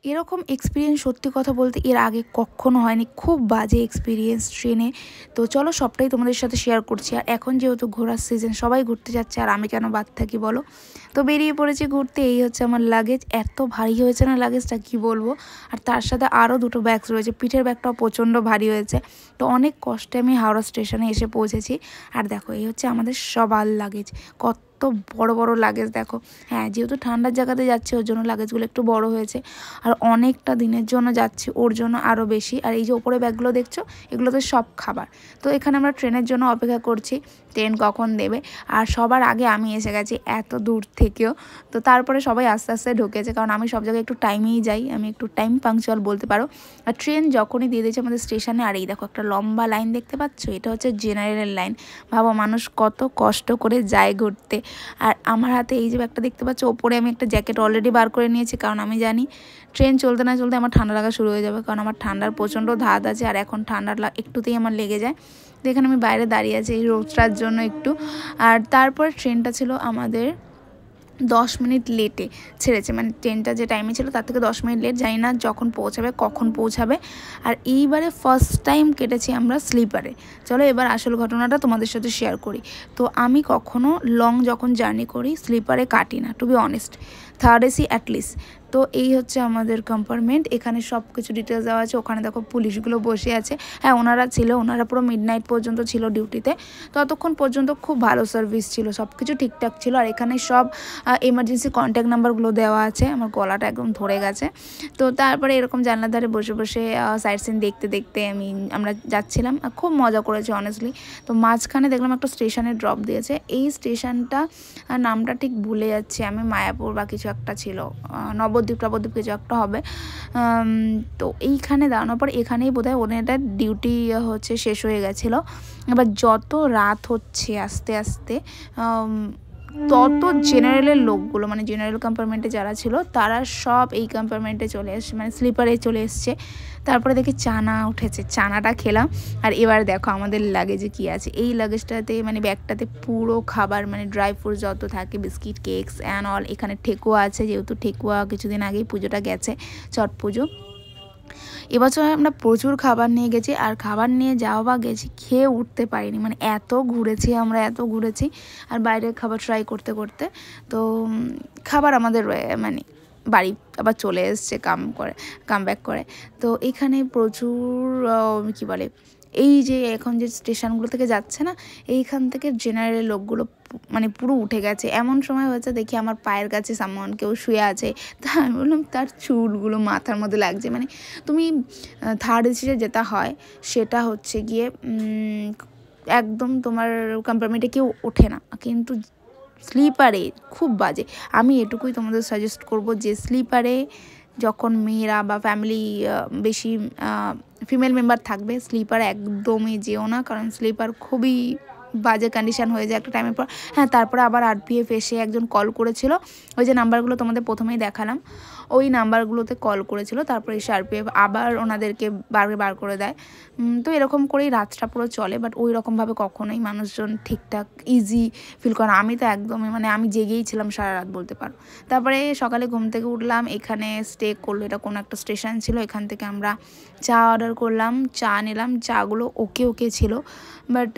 এরকম এক্সপিরিয়েন্স সত্যি কথা বলতে এর আগে কখনো হয়নি, খুব বাজে এক্সপিরিয়েন্স ট্রেনে। তো চলো সবটাই তোমাদের সাথে শেয়ার করছি। আর এখন যেহেতু ঘোরার সিজন, সবাই ঘুরতে যাচ্ছে, আর আমি কেন বাদ থাকি বলো। তো বেরিয়ে পড়েছি ঘুরতে। এই হচ্ছে আমার লাগেজ, এত ভারী হয়েছে না লাগেজটা কি বলবো। আর তার সাথে আরও দুটো ব্যাগস রয়েছে, পিঠের ব্যাগটাও প্রচণ্ড ভারী হয়েছে। তো অনেক কষ্টে আমি হাওড়া স্টেশনে এসে পৌঁছেছি। আর দেখো এই হচ্ছে আমাদের সবার লাগেজ, কত বড় বড় লাগেজ দেখো। হ্যাঁ, যেহেতু ঠান্ডার জায়গাতে যাচ্ছি ওর জন্য লাগেজগুলো একটু বড় হয়েছে, আর অনেকটা দিনের জন্য যাচ্ছি ওর জন্য আরও বেশি। আর এই যে ওপরে ব্যাগগুলো দেখছো, এগুলোতে সব খাবার। তো এখানে আমরা ট্রেনের জন্য অপেক্ষা করছি, ট্রেন কখন দেবে। আর সবার আগে আমি এসে গেছি এত দূর থেকেও। তো তারপরে সবাই আস্তে আস্তে ঢুকেছে, কারণ আমি সব জায়গায় একটু টাইমেই যাই, আমি একটু টাইম পাংচুয়াল বলতে পারো। আর ট্রেন যখনই দিয়ে দিয়েছে আমাদের স্টেশনে, আর এই দেখো একটা লম্বা লাইন দেখতে পাচ্ছ, এটা হচ্ছে জেনারেলের লাইন। ভাবো মানুষ কত কষ্ট করে যায় ঘুরতে। আর আমার হাতে এই যে ব্যাগটা দেখতে পাচ্ছ, ওপরে আমি একটা জ্যাকেট অলরেডি বার করে নিয়েছি, কারণ আমি জানি ট্রেন চলতে না চলতে আমার ঠান্ডা লাগা শুরু হয়ে যাবে, কারণ আমার ঠান্ডার প্রচণ্ড ধাত আছে। আর এখন ঠান্ডার একটুতেই আমার লেগে যায়। তো এখানে আমি বাইরে দাঁড়িয়ে আছি এই রোদটার জন্য একটু। আর তারপর ট্রেনটা ছিল আমাদের 10 মিনিট লেটে ছেড়েছে, মানে ট্রেনটা যে টাইমে ছিল তার থেকে 10 মিনিট লেট, জানি না যখন পৌঁছাবে কখন পৌঁছাবে। আর এইবারে ফার্স্ট টাইম কেটেছি আমরা স্লিপারে। চলো এবার আসল ঘটনাটা তোমাদের সাথে শেয়ার করি। তো আমি কখনো লং যখন জার্নি করি স্লিপারে কাটি না, to be honest, third AC at least. তো এই হচ্ছে আমাদের কম্পার্টমেন্ট, এখানে সব কিছু ডিটেলস দেওয়া আছে। ওখানে দেখো পুলিশগুলো বসে আছে, হ্যাঁ ওনারা ছিল, ওনারা পুরো মিডনাইট পর্যন্ত ছিল ডিউটিতে। ততক্ষণ পর্যন্ত খুব ভালো সার্ভিস ছিল, সব কিছু ঠিকঠাক ছিল। আর এখানে সব এমার্জেন্সি কন্ট্যাক্ট নাম্বারগুলো দেওয়া আছে। আমার গলাটা একদম ধরে গেছে। তো তারপরে এরকম জানলার ধারে বসে বসে সাইট সিন দেখতে দেখতে আমরা যাচ্ছিলাম, খুব মজা করেছি অনেস্টলি। তো মাঝখানে দেখলাম একটা স্টেশনে ড্রপ দিয়েছে, এই স্টেশনটা নামটা ঠিক ভুলে যাচ্ছি আমি, মায়াপুর বা কিছু একটা ছিল, নবদ্বীপ কিছু একটা হবে। তো এইখানে দাঁড়ানোর পর এখানেই বোধহয় ওনাদের ডিউটি হচ্ছে শেষ হয়ে গেছিলো। এবার যত রাত হচ্ছে আস্তে আস্তে তত জেনারেলের লোকগুলো, মানে জেনারেল কম্পার্টমেন্টে যারা ছিল তারা সব এই কম্পার্টমেন্টে চলে এসছে, মানে স্লিপারে চলে এসছে। তারপরে দেখি চানা উঠেছে, চানাটা খেলাম। আর এবার দেখো আমাদের লাগেজে কি আছে। এই লাগেজটাতে মানে ব্যাগটাতে পুরো খাবার, মানে ড্রাই ফ্রুট যত থাকে, বিস্কিট, কেকস অ্যান্ড অল। এখানে ঠেকুয়া আছে, যেহেতু ঠেকুয়া কিছুদিন আগেই পুজোটা গেছে, ছট পুজো। এবছর আমরা প্রচুর খাবার নিয়ে গেছি, আর খাবার নিয়ে যাওয়া বা গেছি, খেয়ে উঠতে পারিনি, মানে এত ঘুরেছি আমরা, এত ঘুরেছি। আর বাইরের খাবার ট্রাই করতে করতে তো খাবার আমাদের মানে বাড়ি আবার চলে এসছে কাম ব্যাক করে। তো এখানে প্রচুর কী বলে, এই যে এখন যে স্টেশনগুলো থেকে যাচ্ছে না, এইখান থেকে জেনারেল লোকগুলো মানে পুরো উঠে গেছে। এমন সময় হয়েছে দেখি আমার পায়ের কাছে সামন কেউ শুয়ে আছে, তা আমি বললাম তার চুলগুলো মাথার মধ্যে লাগছে। মানে তুমি থার্ড এসিতে যেটা হয় সেটা হচ্ছে গিয়ে একদম তোমার কম্পার্টমেন্টে কেউ ওঠে না, কিন্তু স্লিপারে খুব বাজে। আমি এটুকুই তোমাদের সাজেস্ট করব যে স্লিপারে যখন মেয়েরা বা ফ্যামিলি বেশি ফিমেল মেম্বার থাকবে, স্লিপার একদমই যেও না, কারণ স্লিপার খুবই বাজে কন্ডিশান হয়ে যায় একটা টাইমের পর। হ্যাঁ, তারপরে আবার আরপিএফ এসে একজন কল করেছিল, ওই যে নাম্বারগুলো তোমাদের প্রথমেই দেখালাম, ওই নাম্বারগুলোতে কল করেছিল। তারপরে এসে আরপিএফ আবার ওনাদেরকে বার করে দেয়। তো এরকম করেই রাতটা পুরো চলে, বাট ওই রকমভাবে কখনোই মানুষজন ঠিকঠাক ইজি ফিল করে না। আমি তো একদমই, মানে আমি জেগেই ছিলাম সারা রাত বলতে পারো। তারপরে সকালে ঘুম থেকে উঠলাম, এখানে স্টে করলো, এটা কোনো একটা স্টেশন ছিল, এখান থেকে আমরা চা অর্ডার করলাম, চা নিলাম। চাগুলো ওকে ছিল, বাট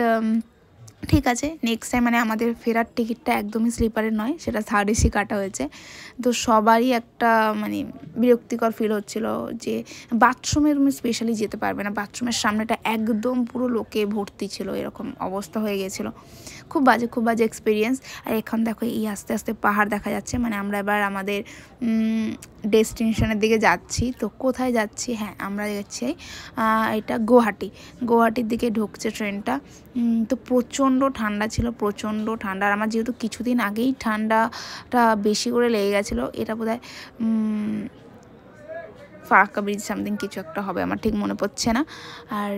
ঠিক আছে। নেক্সট টাইম মানে আমাদের ফেরার টিকিটটা একদমই স্লিপারের নয়, সেটা থার্ড এসি কাটা হয়েছে। তো সবারই একটা মানে বিরক্তিকর ফিল হচ্ছিল যে বাথরুমে তুমি স্পেশালি যেতে পারবে না, বাথরুমের সামনেটা একদম পুরো লোকে ভর্তি ছিল, এরকম অবস্থা হয়ে গেছিলো। খুব বাজে এক্সপিরিয়েন্স। আর এখন দেখো এই আস্তে আস্তে পাহাড় দেখা যাচ্ছে, মানে আমরা এবার আমাদের ডেস্টিনেশনের দিকে যাচ্ছি। তো কোথায় যাচ্ছি, হ্যাঁ আমরা যাচ্ছি এটা গুয়াহাটির দিকে ঢুকছে ট্রেনটা। তো প্রচণ্ড ঠান্ডা ছিল, প্রচণ্ড ঠান্ডা। আর আমার যেহেতু কিছুদিন আগেই ঠান্ডাটা বেশি করে লেগে গেছিলো, এটা বোধহয় ফারাক্কা ব্রিজ সামথিং কিছু একটা হবে, আমার ঠিক মনে পড়ছে না। আর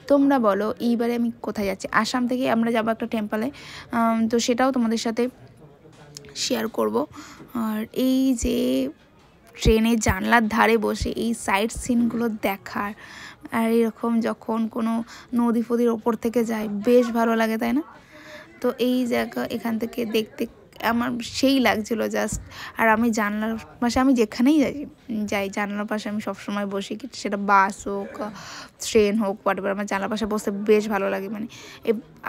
তোমরা বলো এইবারে আমি কোথায় যাচ্ছি। আসাম থেকে আমরা যাবো একটা টেম্পলে, তো সেটাও তোমাদের সাথে শেয়ার করব। আর এই যে ট্রেনে জানলার ধারে বসে এই সাইড সিনগুলো দেখার, আর এরকম যখন কোনো নদী ফদির ওপর থেকে যায় বেশ ভালো লাগে, তাই না? তো এই জায়গা এখান থেকে দেখতে আমার সেই লাগছিলো জাস্ট। আর আমি জানলার পাশে, আমি যেখানেই যাই জানলার পাশে আমি সবসময় বসি, সেটা বাস হোক ট্রেন হোক হোয়াটএভার, আমার জানলার পাশে বসতে বেশ ভালো লাগে। মানে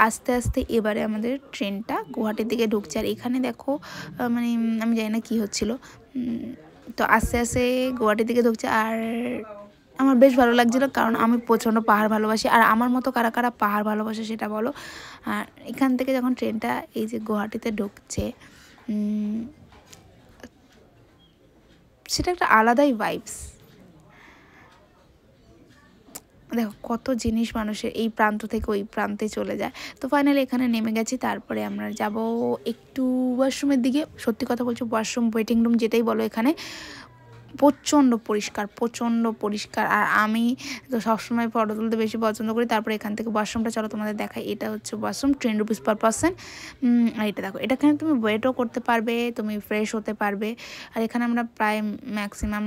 আস্তে আস্তে এবারে আমাদের ট্রেনটা গুয়াহাটির দিকে ঢুকছে। আর এখানে দেখো মানে আমি জানি না কী হচ্ছিলো, তো আস্তে আস্তে গুয়াহাটির দিকে ঢুকছে। আর আমার বেশ ভালো লাগছিলো, কারণ আমি প্রচণ্ড পাহাড় ভালোবাসি। আর আমার মতো কারা কারা পাহাড় ভালোবাসে সেটা বলো। আর এখান থেকে যখন ট্রেনটা এই যে গুয়াহাটিতে ঢুকছে, সেটা একটা আলাদাই ভাইবস। দেখো কত জিনিস মানুষের এই প্রান্ত থেকে ওই প্রান্তে চলে যায়। তো ফাইনালি এখানে নেমে গেছি। তারপরে আমরা যাব একটু ওয়াশরুমের দিকে। সত্যি কথা বলছি, ওয়াশরুম ওয়েটিং রুম যেটাই বলো, এখানে প্রচণ্ড পরিষ্কার। আর আমি তো সবসময় ফটো তুলতে বেশি পছন্দ করি। তারপরে এখান থেকে ওয়াশরুমটা চলো তোমাদের দেখাই। এটা হচ্ছে ওয়াশরুম, 10 রুপিস পার পারসন। আর এটা দেখো, এখানে তুমি ওয়েটও করতে পারবে, তুমি ফ্রেশ হতে পারবে। আর এখানে আমরা প্রায় ম্যাক্সিমাম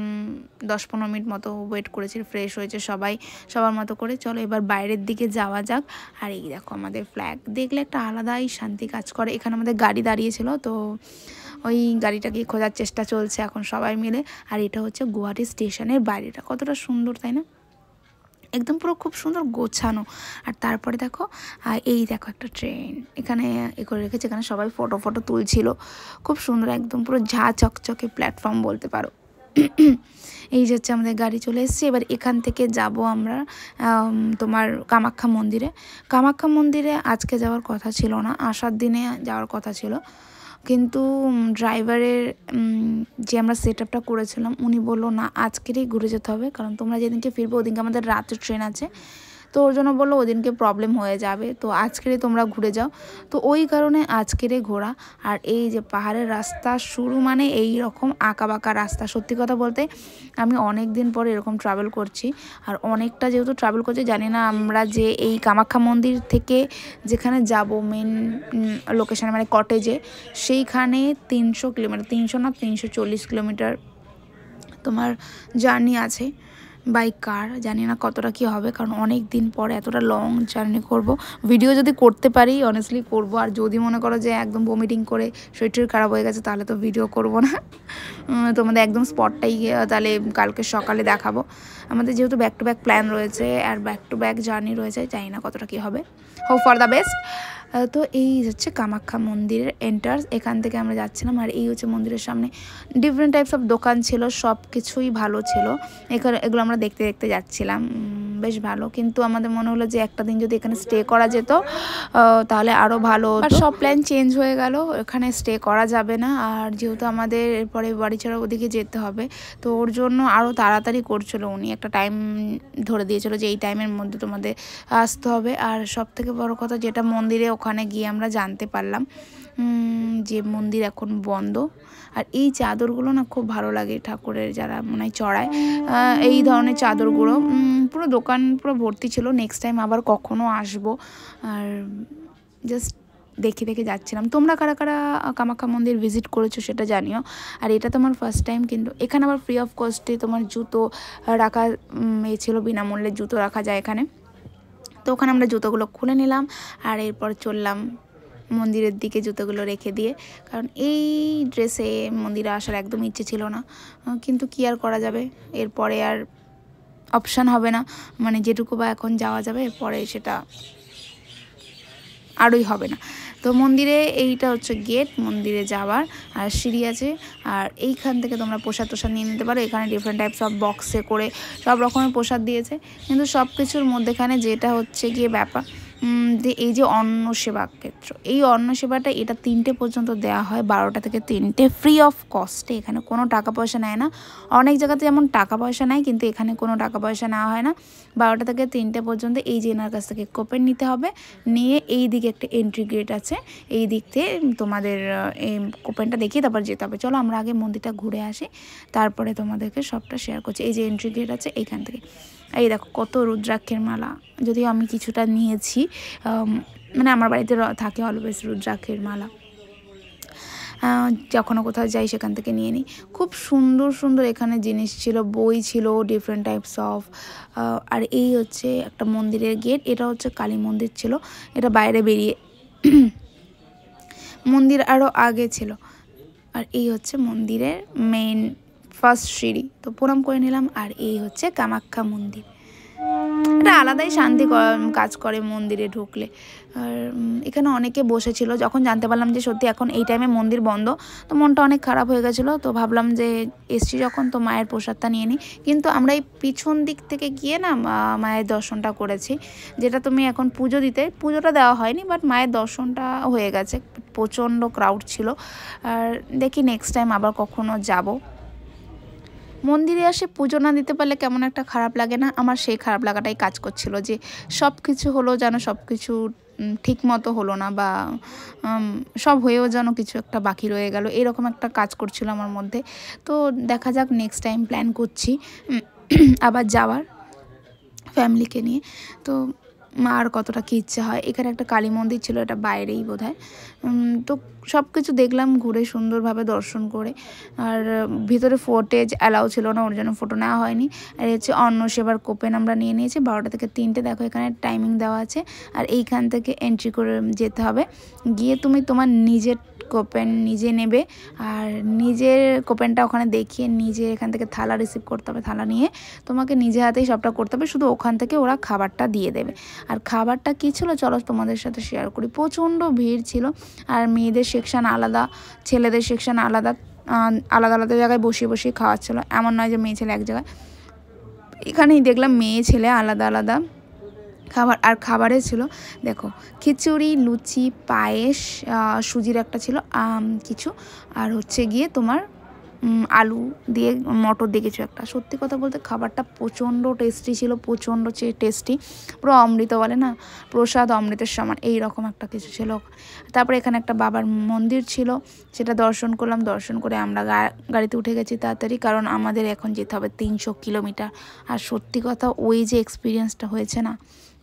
10-15 মিনিট মতো ওয়েট করেছি, ফ্রেশ হয়েছে সবাই সবার মতো করে। চলো এবার বাইরের দিকে যাওয়া যাক। আর এই দেখো আমাদের ফ্ল্যাগ দেখলে একটা আলাদাই শান্তি কাজ করে। এখানে আমাদের গাড়ি দাঁড়িয়েছিল, তো ওই গাড়িটাকে খোঁজার চেষ্টা চলছে এখন সবাই মিলে। আর এটা হচ্ছে গুয়াহাটি স্টেশনের বাইরেটা, কতটা সুন্দর তাই না, একদম পুরো খুব সুন্দর গোছানো। আর তারপরে দেখো এই দেখো একটা ট্রেন এখানে এ করে রেখেছে, এখানে সবাই ফটো তুলছিল, খুব সুন্দর, একদম পুরো ঝা চকচকে প্ল্যাটফর্ম বলতে পারো। এই যে হচ্ছে আমাদের গাড়ি চলে এসেছে। এবার এখান থেকে যাব আমরা তোমার কামাখ্যা মন্দিরে আজকে যাওয়ার কথা ছিল না, আসার দিনে যাওয়ার কথা ছিল, কিন্তু ড্রাইভারের যে আমরা সেট আপটা করেছিলাম উনি বললো না আজকেরই ঘুরে যেতে হবে, কারণ তোমরা যেদিনকে ফিরবো ওদিনকে আমাদের রাতের ট্রেন আছে, তো ওর জন্য বললো ওদিনকে প্রবলেম হয়ে যাবে, তো আজকেরই তোমরা ঘুরে যাও। তো ওই কারণে আজকেরই ঘোরা। আর এই যে পাহাড়ের রাস্তা শুরু মানে এই রকম আঁকাবাঁকা রাস্তা। সত্যি কথা বলতে আমি অনেক দিন পরে এরকম ট্রাভেল করছি, আর অনেকটা যেহেতু ট্রাভেল করছি, জানি না আমরা যে এই কামাখ্যা মন্দির থেকে যেখানে যাব মেন লোকেশানে মানে কটেজে, সেইখানে 300 কিলোমিটার, 300 না 340 কিলোমিটার তোমার জার্নি আছে বাই কার। জানি না কতটা কী হবে, কারণ অনেক দিন পরে এতটা লং জার্নি করব। ভিডিও যদি করতে পারি অনেস্টলি করব, আর যদি মনে করো যে একদম ভমিটিং করে শরীর খারাপ হয়ে গেছে তাহলে তো ভিডিও করব না। তোমাদের একদম স্পটটাই তাহলে কালকে সকালে দেখাবো। আমাদের যেহেতু ব্যাক টু ব্যাক প্ল্যান রয়েছে আর ব্যাক টু ব্যাক জার্নি রয়েছে, জানি না কতটা কী হবে, হোপ ফর দ্য বেস্ট। তো এই হচ্ছে কামাখ্যা মন্দিরের এন্ট্রান্স, এখান থেকে আমরা যাচ্ছিলাম। আর এই হচ্ছে মন্দিরের সামনে ডিফারেন্ট টাইপস অফ দোকান ছিল, সব কিছুই ভালো ছিল। এগুলো আমরা দেখতে দেখতে যাচ্ছিলাম, বেশ ভালো। কিন্তু আমাদের মনে হলো যে একটা দিন যদি এখানে স্টে করা যেত তাহলে আরও ভালো হতো। সব প্ল্যান চেঞ্জ হয়ে গেল, এখানে স্টে করা যাবে না। আর যেহেতু আমাদের এরপরে বাড়ি ছাড়া ওদিকে যেতে হবে, তো ওর জন্য আরও তাড়াতাড়ি করছিল উনি, একটা টাইম ধরে দিয়েছিল যে এই টাইমের মধ্যে তোমাদের আসতে হবে। আর সব থেকে বড় কথা যেটা মন্দিরে ওখানে গিয়ে আমরা জানতে পারলাম যে মন্দির এখন বন্ধ। আর এই চাদরগুলো না খুব ভালো লাগে, ঠাকুরের যারা মনে হয় চড়ায় এই ধরনের চাদরগুলো, পুরো দোকান পুরো ভর্তি ছিল। নেক্সট টাইম আবার কখনো আসবো, আর জাস্ট দেখে দেখে যাচ্ছিলাম। তোমরা কারা কারা কামাখ্যা মন্দির ভিজিট করেছো সেটা জানিও। আর এটা তোমার ফার্স্ট টাইম, কিন্তু এখানে আবার ফ্রি অফ কস্টে তোমার জুতো রাখা ছিল, বিনামূল্যে জুতো রাখা যায় এখানে। তো ওখানে আমরা জুতোগুলো খুলে নিলাম, আর এরপর চললাম মন্দিরের দিকে জুতোগুলো রেখে দিয়ে, কারণ এই ড্রেসে মন্দিরে আসার একদম ইচ্ছে ছিল না, কিন্তু কি আর করা যাবে, এরপরে আর অপশান হবে না, মানে যেটুকু বা এখন যাওয়া যাবে এরপরে সেটা আরই হবে না। তো মন্দিরে এইটা হচ্ছে গেট মন্দিরে যাওয়ার, আর সিঁড়ি আছে। আর এইখান থেকে তোমরা প্রসাদ নিয়ে নিতে পারো। এখানে ডিফারেন্ট টাইপস অফ বক্সে করে সব রকমের প্রসাদ দিয়েছে, কিন্তু সব কিছুর মধ্যেখানে যেটা হচ্ছে গিয়ে ব্যাপার যে এই যে অন্ন সেবা ক্ষেত্র, এই অন্ন সেবাটা এটা 3টে পর্যন্ত দেওয়া হয়, 12টা থেকে 3টে, ফ্রি অফ কস্টে, এখানে কোনো টাকা পয়সা নেয় না। অনেক জায়গাতে যেমন টাকা পয়সা নেয়, কিন্তু এখানে কোনো টাকা পয়সা নেওয়া হয় না। 12টা থেকে 3টে পর্যন্ত এই যে এনার কাছ থেকে কোপেন নিতে হবে, নিয়ে এই দিকে একটা এন্ট্রি গেট আছে, এই দিক থেকে তোমাদের এই কোপেনটা দেখিয়ে তারপর যেতে হবে। চলো আমরা আগে মন্দিরটা ঘুরে আসি, তারপরে তোমাদেরকে সবটা শেয়ার করছি। এই যে এন্ট্রি গেট আছে এইখান থেকে, এই দেখো কত রুদ্রাক্ষের মালা, যদিও আমি কিছুটা নিয়েছি, মানে আমার বাড়িতে থাকে অলওয়েজ রুদ্রাক্ষের মালা, যখনও কোথাও যাই সেখান থেকে নিয়ে নিই। খুব সুন্দর সুন্দর এখানে জিনিস ছিল, বই ছিল ডিফারেন্ট টাইপস অফ। আর এই হচ্ছে একটা মন্দিরের গেট, এটা হচ্ছে কালী মন্দির ছিল, এটা বাইরে মন্দির আরও আগে ছিল। আর এই হচ্ছে মন্দিরের মেইন ফার্স্ট সিঁড়ি, তো প্রণাম করে নিলাম। আর এই হচ্ছে কামাখ্যা মন্দির। এটা আলাদাই শান্তি কাজ করে মন্দিরে ঢুকলে। আর এখানে অনেকে বসেছিল, যখন জানতে পারলাম যে সত্যি এখন এই টাইমে মন্দির বন্ধ, তো মনটা অনেক খারাপ হয়ে গেছিলো। তো ভাবলাম যে এসছি যখন, তো মায়ের প্রসাদটা নিয়ে নিই। কিন্তু আমরা এই পিছন দিক থেকে গিয়ে না মায়ের দর্শনটা করেছি। যেটা তুমি এখন পুজোটা দেওয়া হয়নি, বাট মায়ের দর্শনটা হয়ে গেছে। প্রচণ্ড ক্রাউড ছিল। আর দেখি নেক্সট টাইম আবার কখনো যাব। মন্দিরে আসে পুজো না দিতে পারলে কেমন একটা খারাপ লাগে না? আমার সেই খারাপ লাগাটাই কাজ করছিল, যে সব কিছু হলো যেন সব কিছু ঠিক মতো হলো না, বা সব হয়েও যেন কিছু একটা বাকি রয়ে গেল, এরকম একটা কাজ করছিল আমার মধ্যে। তো দেখা যাক, নেক্সট টাইম প্ল্যান করছি আবার যাওয়ার ফ্যামিলিকে নিয়ে। তো মার কতটা কী ইচ্ছা হয়। এখানে একটা কালী মন্দির ছিল, এটা বাইরেই বোধহয়। তো সব কিছু দেখলাম ঘুরে, সুন্দরভাবে দর্শন করে। আর ভিতরে ফুটেজ অ্যালাউ ছিল না, ওর জন্য ফটো নেওয়া হয়নি। আর হচ্ছে অন্ন সেবার কোপেন আমরা নিয়ে নিয়েছি 12টা থেকে 3টে। দেখো এখানে টাইমিং দেওয়া আছে। আর এইখান থেকে এন্ট্রি করে যেতে হবে। গিয়ে তুমি তোমার নিজের কোপেন নিজে নেবে, আর নিজের কোপেনটা ওখানে দেখিয়ে নিজে এখান থেকে থালা রিসিভ করতে হবে। থালা নিয়ে তোমাকে নিজে হাতেই সবটা করতে হবে, শুধু ওখান থেকে ওরা খাবারটা দিয়ে দেবে। আর খাবারটা কী ছিল চলো তোমাদের সাথে শেয়ার করি। প্রচণ্ড ভিড় ছিল। আর মেয়েদের সেকশান আলাদা, ছেলেদের সেকশান আলাদা, আলাদা আলাদা জায়গায় বসিয়ে বসিয়ে খাওয়াচ্ছিলো। এমন নয় যে মেয়ে ছেলে এক জায়গায়। এখানেই দেখলাম মেয়ে ছেলে আলাদা আলাদা খাবার। আর খাবারে ছিল দেখো খিচুড়ি, লুচি, পায়েস, সুজির একটা ছিল কিছু, আর হচ্ছে গিয়ে তোমার আলু দিয়ে মটর দিয়ে কিছু একটা। সত্যি কথা বলতে খাবারটা প্রচণ্ড টেস্টি ছিল, প্রচণ্ড টেস্টি, পুরো অমৃত বলে না, প্রসাদ অমৃতের সমান, এই রকম একটা কিছু ছিল। তারপরে এখানে একটা বাবার মন্দির ছিল, সেটা দর্শন করলাম। দর্শন করে আমরা গাড়িতে উঠে গেছি তাড়াতাড়ি, কারণ আমাদের এখন যেতে হবে 300 কিলোমিটার। আর সত্যি কথা ওই যে এক্সপিরিয়েন্সটা হয়েছে না,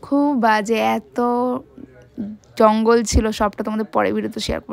খুব বাজে। এত জঙ্গল ছিল, সবটা তোমাদের পরে ভিডিওতে শেয়ার করব।